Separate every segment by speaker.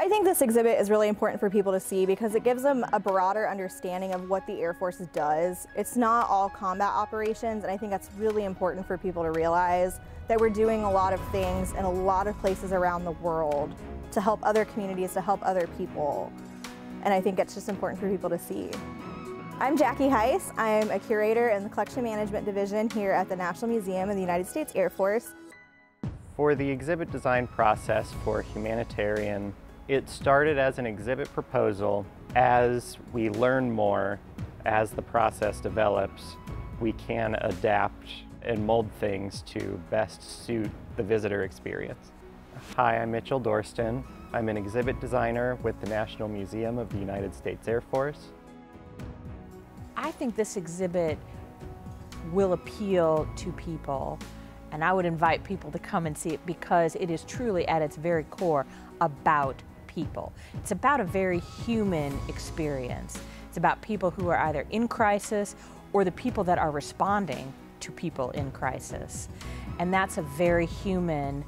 Speaker 1: I think this exhibit is really important for people to see because it gives them a broader understanding of what the Air Force does. It's not all combat operations, and I think that's really important for people to realize that we're doing a lot of things in a lot of places around the world to help other communities, to help other people. And I think it's just important for people to see. I'm Jackie Heiss. I'm a curator in the Collection Management Division here at the National Museum of the United States Air Force.
Speaker 2: For the exhibit design process for Humanitarian, it started as an exhibit proposal. As we learn more, as the process develops, we can adapt and mold things to best suit the visitor experience. Hi, I'm Mitchell Dorston. I'm an exhibit designer with the National Museum of the United States Air Force.
Speaker 3: I think this exhibit will appeal to people, and I would invite people to come and see it because it is truly at its very core about people. It's about a very human experience. It's about people who are either in crisis or the people that are responding to people in crisis. And that's a very human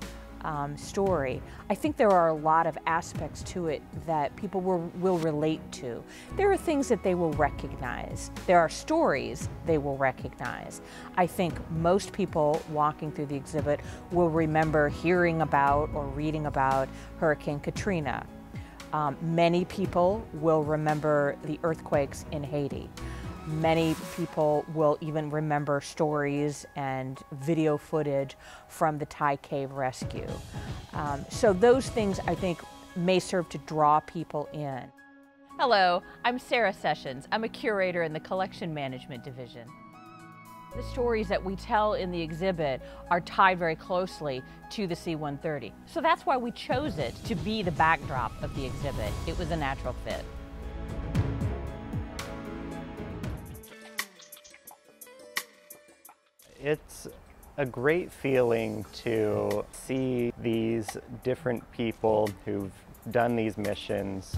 Speaker 3: story. I think there are a lot of aspects to it that people will relate to. There are things that they will recognize. There are stories they will recognize. I think most people walking through the exhibit will remember hearing about or reading about Hurricane Katrina. Many people will remember the earthquakes in Haiti. Many people will even remember stories and video footage from the Thai cave rescue. So those things, I think, may serve to draw people in.
Speaker 4: Hello, I'm Sarah Sessions. I'm a curator in the Collection Management Division. The stories that we tell in the exhibit are tied very closely to the C-130. So that's why we chose it to be the backdrop of the exhibit. It was a natural fit.
Speaker 2: It's a great feeling to see these different people who've done these missions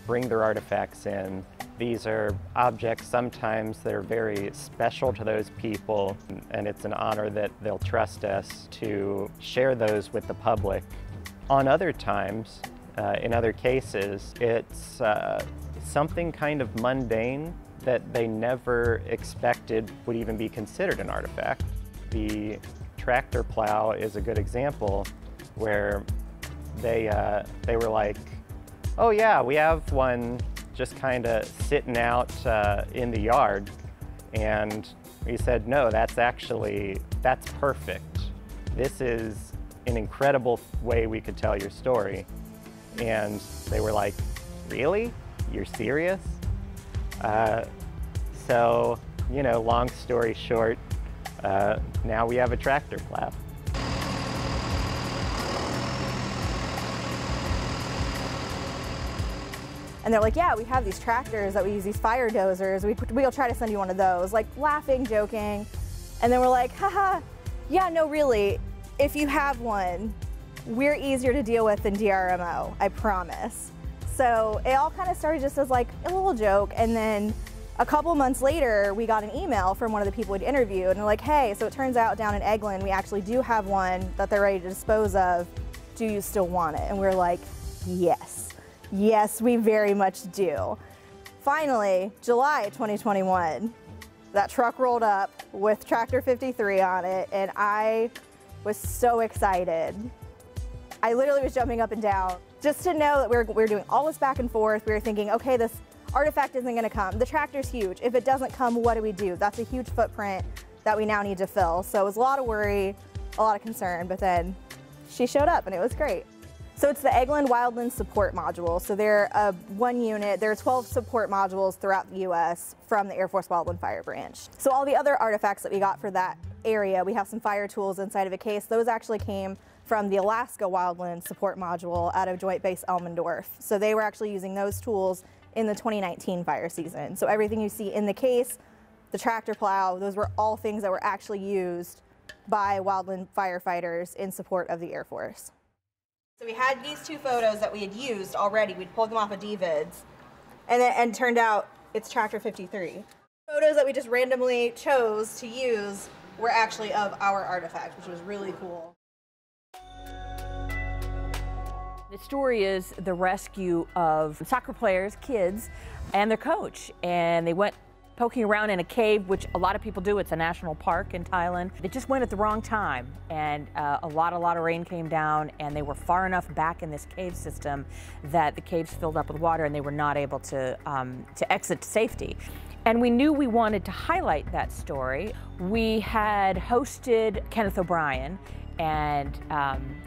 Speaker 2: bring their artifacts in. These are objects sometimes that are very special to those people, and it's an honor that they'll trust us to share those with the public. On other times, in other cases, it's something kind of mundane that they never expected would even be considered an artifact. The tractor plow is a good example where they were like, oh yeah, we have one just kind of sitting out in the yard. And we said, no, that's perfect. This is an incredible way we could tell your story. And they were like, really? You're serious? So, you know, long story short, now we have a tractor plow.
Speaker 1: And they're like, yeah, we have these tractors that we use, these fire dozers. We'll try to send you one of those. Like laughing, joking. And then we're like, haha, yeah, no, really, if you have one, we're easier to deal with than DRMO, I promise. So it all kind of started just as like a little joke. And then a couple months later, we got an email from one of the people we'd interviewed, and they're like, hey, so it turns out down in Eglin, we actually do have one that they're ready to dispose of. Do you still want it? And we're like, yes. Yes, we very much do. Finally, July 2021, that truck rolled up with Tractor 53 on it, and I was so excited. I literally was jumping up and down just to know that we're doing all this back and forth. We were thinking, okay, this artifact isn't going to come. The tractor's huge. If it doesn't come, what do we do? That's a huge footprint that we now need to fill. So it was a lot of worry, a lot of concern, but then she showed up and it was great. So it's the Eglin Wildland Support Module. So they're one unit. There are 12 support modules throughout the U.S. from the Air Force Wildland Fire Branch. So all the other artifacts that we got for that area, we have some fire tools inside of a case. Those actually came from the Alaska Wildland Support Module out of Joint Base Elmendorf. So they were actually using those tools in the 2019 fire season. So everything you see in the case, the tractor plow, those were all things that were actually used by wildland firefighters in support of the Air Force. So we had these two photos that we had used already. We'd pulled them off of DVids, and turned out it's Tractor 53. Photos that we just randomly chose to use were actually of our artifact, which was really cool.
Speaker 3: The story is the rescue of soccer players, kids, and their coach. And they went poking around in a cave, which a lot of people do. It's a national park in Thailand. They just went at the wrong time, and a lot of rain came down, and they were far enough back in this cave system that the caves filled up with water, and they were not able to exit to safety. And we knew we wanted to highlight that story. We had hosted Kenneth O'Brien, and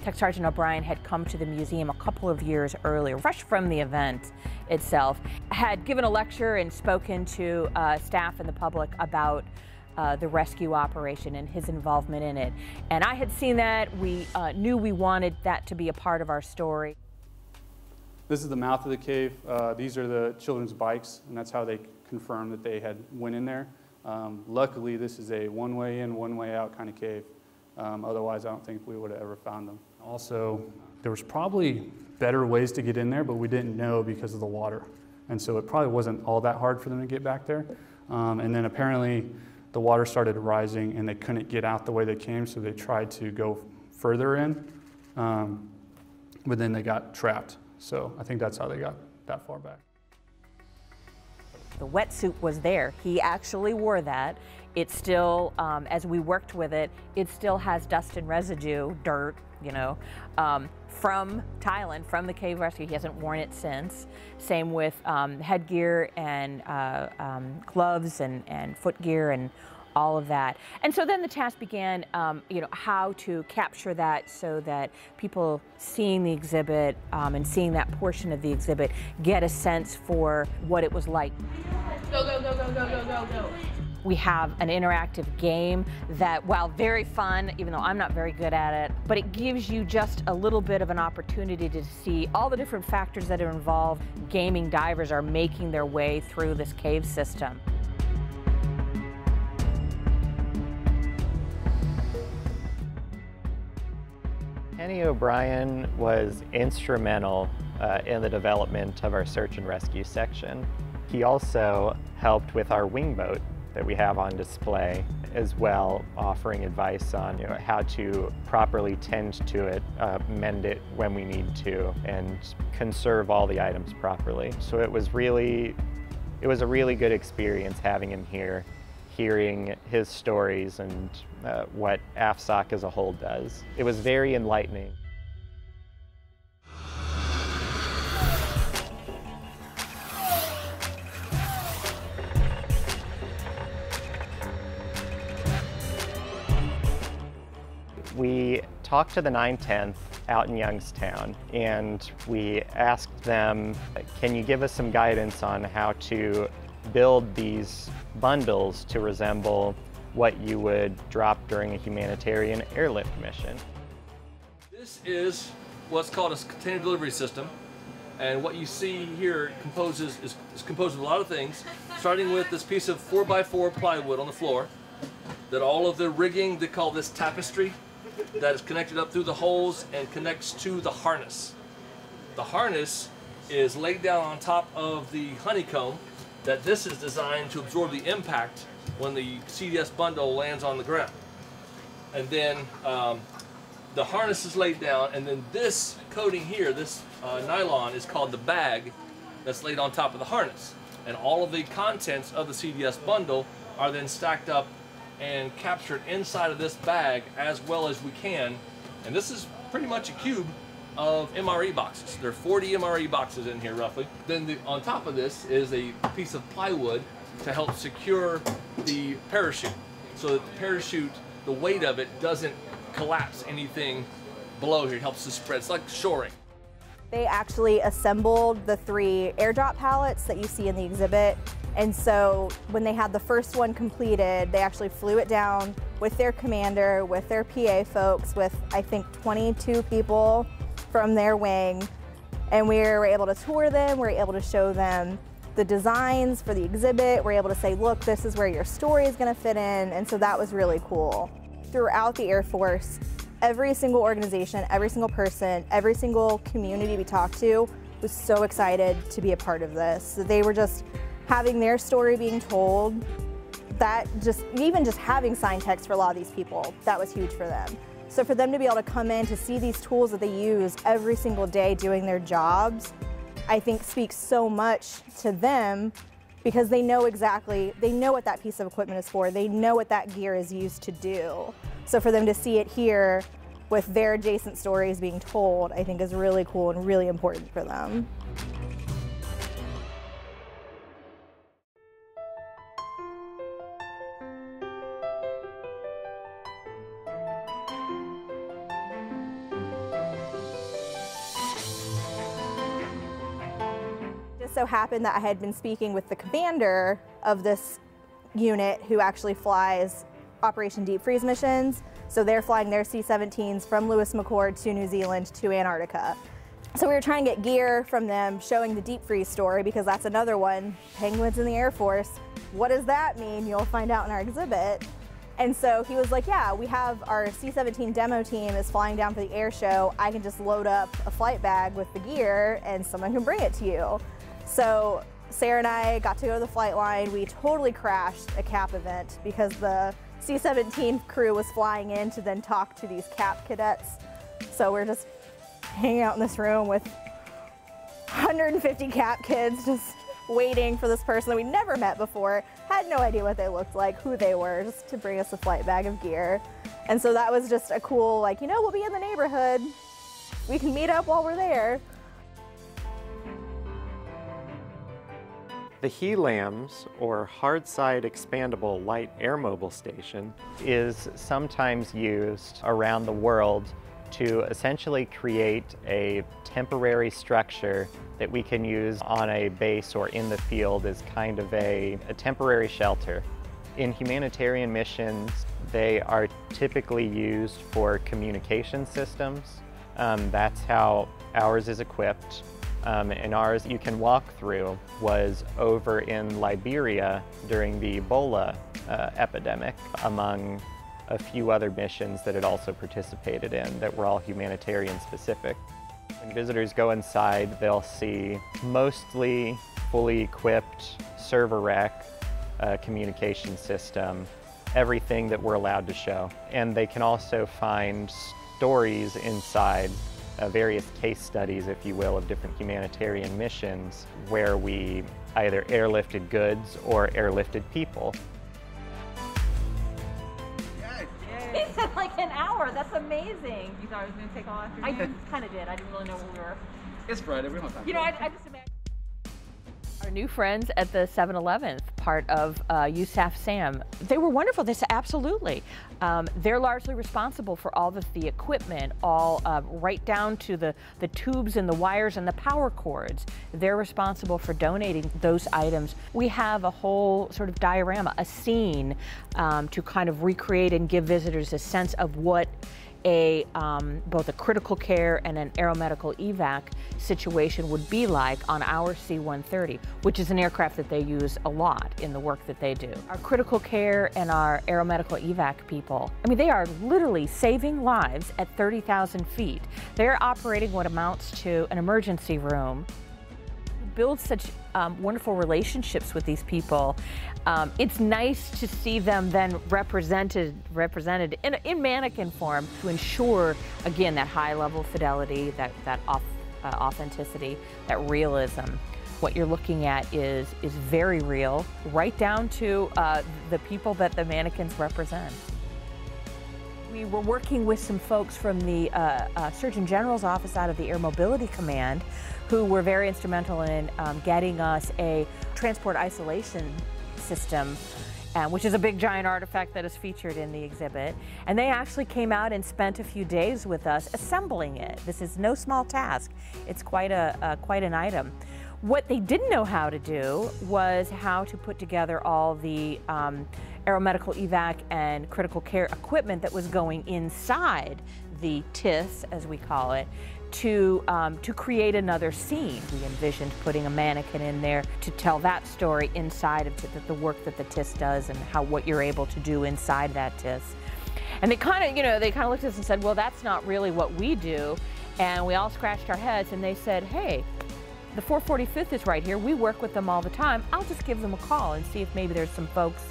Speaker 3: Tech Sergeant O'Brien had come to the museum a couple of years earlier, fresh from the event itself, had given a lecture and spoken to staff and the public about the rescue operation and his involvement in it. And I had seen that. We knew we wanted that to be a part of our story.
Speaker 5: This is the mouth of the cave. These are the children's bikes, and that's how they confirmed that they had went in there. Luckily, this is a one-way in, one-way out kind of cave. Otherwise, I don't think we would have ever found them. Also, there was probably better ways to get in there, but we didn't know because of the water. And so it probably wasn't all that hard for them to get back there. And then apparently the water started rising and they couldn't get out the way they came, so they tried to go further in, but then they got trapped. So I think that's how they got that far back.
Speaker 3: The wetsuit was there. He actually wore that. It still, as we worked with it, it still has dust and residue, dirt, you know, from Thailand, from the cave rescue. He hasn't worn it since. Same with headgear and gloves and footgear and all of that. And so then the task began, you know, how to capture that so that people seeing the exhibit and seeing that portion of the exhibit get a sense for what it was like.
Speaker 4: Go, go, go, go, go, go, go, go.
Speaker 3: We have an interactive game that, while very fun, even though I'm not very good at it, but it gives you just a little bit of an opportunity to see all the different factors that are involved. Gaming divers are making their way through this cave system.
Speaker 2: Kenny O'Brien was instrumental in the development of our search and rescue section. He also helped with our wing boat that we have on display, as well, offering advice on how to properly tend to it, mend it when we need to, and conserve all the items properly. So it was a really good experience having him here, hearing his stories and what AFSOC as a whole does. It was very enlightening. We talked to the 910th out in Youngstown, and we asked them, can you give us some guidance on how to build these bundles to resemble what you would drop during a humanitarian airlift mission?
Speaker 6: This is what's called a container delivery system, and what you see here is composed of a lot of things, starting with this piece of 4x4 plywood on the floor, that all of the rigging, they call this tapestry, that is connected up through the holes and connects to the harness. The harness is laid down on top of the honeycomb, that this is designed to absorb the impact when the CDS bundle lands on the ground. And then the harness is laid down, and then this coating here, this nylon, is called the bag that's laid on top of the harness. And all of the contents of the CDS bundle are then stacked up and captured inside of this bag as well as we can. And this is pretty much a cube of MRE boxes. There are 40 MRE boxes in here roughly. Then on top of this is a piece of plywood to help secure the parachute, so that the parachute, the weight of it doesn't collapse anything below here. It helps to spread. It's like shoring.
Speaker 1: They actually assembled the 3 airdrop pallets that you see in the exhibit. And so when they had the first one completed, they actually flew it down with their commander, with their PA folks, with I think 22 people from their wing. And we were able to tour them, we were able to show them the designs for the exhibit. We're able to say, look, this is where your story is gonna fit in. And so that was really cool. Throughout the Air Force, every single organization, every single person, every single community we talked to was so excited to be a part of this. So they were just having their story being told. That even just having sign text for a lot of these people, that was huge for them. So for them to be able to come in to see these tools that they use every single day doing their jobs, I think speaks so much to them, because they know what that piece of equipment is for. They know what that gear is used to do. So for them to see it here with their adjacent stories being told, I think is really cool and really important for them. Just so happened that I had been speaking with the commander of this unit who actually flies Operation Deep Freeze missions. So they're flying their C-17s from Lewis McChord to New Zealand to Antarctica. So we were trying to get gear from them showing the deep freeze story, because that's another one. Penguins in the Air Force. What does that mean? You'll find out in our exhibit. And so he was like, yeah, we have our C-17 demo team is flying down for the air show. I can just load up a flight bag with the gear and someone can bring it to you. So Sarah and I got to go to the flight line. We totally crashed a CAP event because the C-17 crew was flying in to then talk to these CAP cadets. So we're just hanging out in this room with 150 CAP kids just waiting for this person that we never met before, had no idea what they looked like, who they were, just to bring us a flight bag of gear. And so that was just a cool, like, you know, we'll be in the neighborhood. We can meet up while we're there.
Speaker 2: The HELAMS, or Hard Side Expandable Light Air Mobile Station, is sometimes used around the world to essentially create a temporary structure that we can use on a base or in the field as kind of a temporary shelter. In humanitarian missions, they are typically used for communication systems. That's how ours is equipped. And ours, you can walk through, was over in Liberia during the Ebola epidemic, among a few other missions that it also participated in that were all humanitarian specific. When visitors go inside, they'll see mostly fully equipped server rack communication system, everything that we're allowed to show. And they can also find stories inside, various case studies, if you will, of different humanitarian missions where we either airlifted goods or airlifted people.
Speaker 4: He said like an hour. That's amazing.
Speaker 7: You thought it was going to take all afternoon?
Speaker 4: I kind of did. I didn't really know where we were.
Speaker 7: It's Friday. We don't have time.
Speaker 4: You know, I just imagine. Our new friends at the 7-Eleven, part of USAF SAM, they were wonderful. They said absolutely. They're largely responsible for all the equipment, all right down to the tubes and the wires and the power cords. They're responsible for donating those items. We have a whole sort of diorama, a scene to kind of recreate and give visitors a sense of what both a critical care and an aeromedical evac situation would be like on our C-130, which is an aircraft that they use a lot in the work that they do. Our critical care and our aeromedical evac people, I mean, they are literally saving lives at 30,000 feet. They're operating what amounts to an emergency room. Build such wonderful relationships with these people. It's nice to see them then represented in mannequin form to ensure, again, that high level of fidelity, that authenticity, that realism. What you're looking at is very real, right down to the people that the mannequins represent. We were working with some folks from the Surgeon General's office out of the Air Mobility Command, who were very instrumental in getting us a transport isolation system, which is a big giant artifact that is featured in the exhibit. And they actually came out and spent a few days with us assembling it. This is no small task. It's quite an item. What they didn't know how to do was how to put together all the aeromedical evac and critical care equipment that was going inside the TIS, as we call it, to create another scene. We envisioned putting a mannequin in there to tell that story inside of the work that the TIS does and what you're able to do inside that TIS. And they kind of looked at us and said, well, that's not really what we do. And we all scratched our heads and they said, hey, the 445th is right here. We work with them all the time. I'll just give them a call and see if maybe there's some folks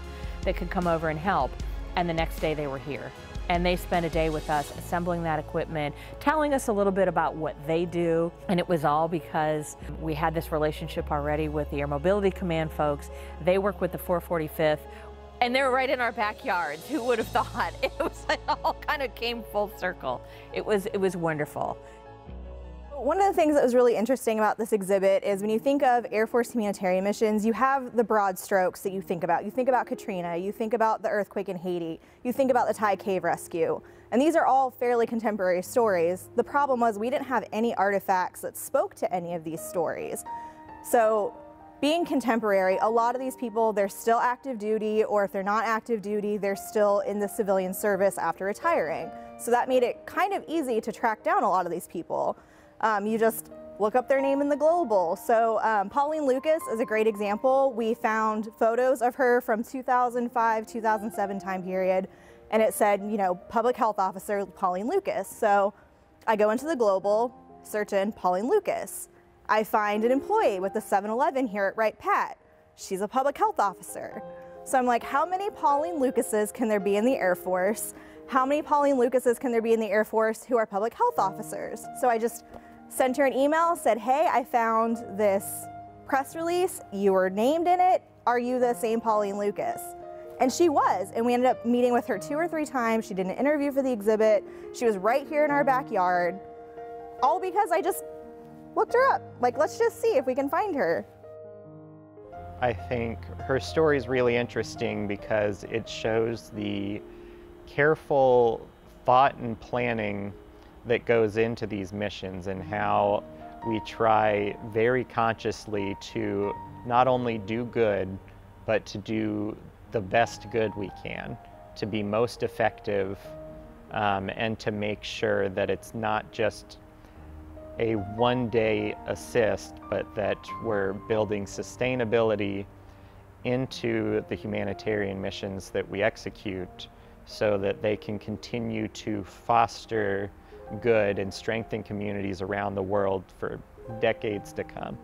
Speaker 4: that could come over and help.
Speaker 3: and the next day they were here. And they spent a day with us assembling that equipment, telling us a little bit about what they do. And it was all because we had this relationship already with the Air Mobility Command folks. They work with the 445th. And they're right in our backyards. Who would have thought? It was like all kind of came full circle. It was wonderful.
Speaker 1: One of the things that was really interesting about this exhibit is when you think of Air Force humanitarian missions, you have the broad strokes that you think about. You think about Katrina, you think about the earthquake in Haiti, you think about the Thai cave rescue. And these are all fairly contemporary stories. The problem was we didn't have any artifacts that spoke to any of these stories. So being contemporary, a lot of these people, they're still active duty, or if they're not active duty, they're still in the civilian service after retiring. So that made it kind of easy to track down a lot of these people. You just look up their name in the global. So Pauline Lucas is a great example. We found photos of her from 2005, 2007 time period, and it said, you know, Public Health Officer Pauline Lucas. So I go into the global, search in Pauline Lucas. I find an employee with the 7-Eleven here at Wright Pat. She's a public health officer. So I'm like, how many Pauline Lucases can there be in the Air Force? How many Pauline Lucases can there be in the Air Force who are public health officers? So I just sent her an email, said, hey, I found this press release. You were named in it. Are you the same Pauline Lucas? And she was, and we ended up meeting with her 2 or 3 times. She did an interview for the exhibit. She was right here in our backyard, all because I just looked her up. Like, let's just see if we can find her.
Speaker 2: I think her story is really interesting because it shows the careful thought and planning that goes into these missions, and how we try very consciously to not only do good, but to do the best good we can, to be most effective, and to make sure that it's not just a one-day assist, but that we're building sustainability into the humanitarian missions that we execute, so that they can continue to foster good and strengthen communities around the world for decades to come.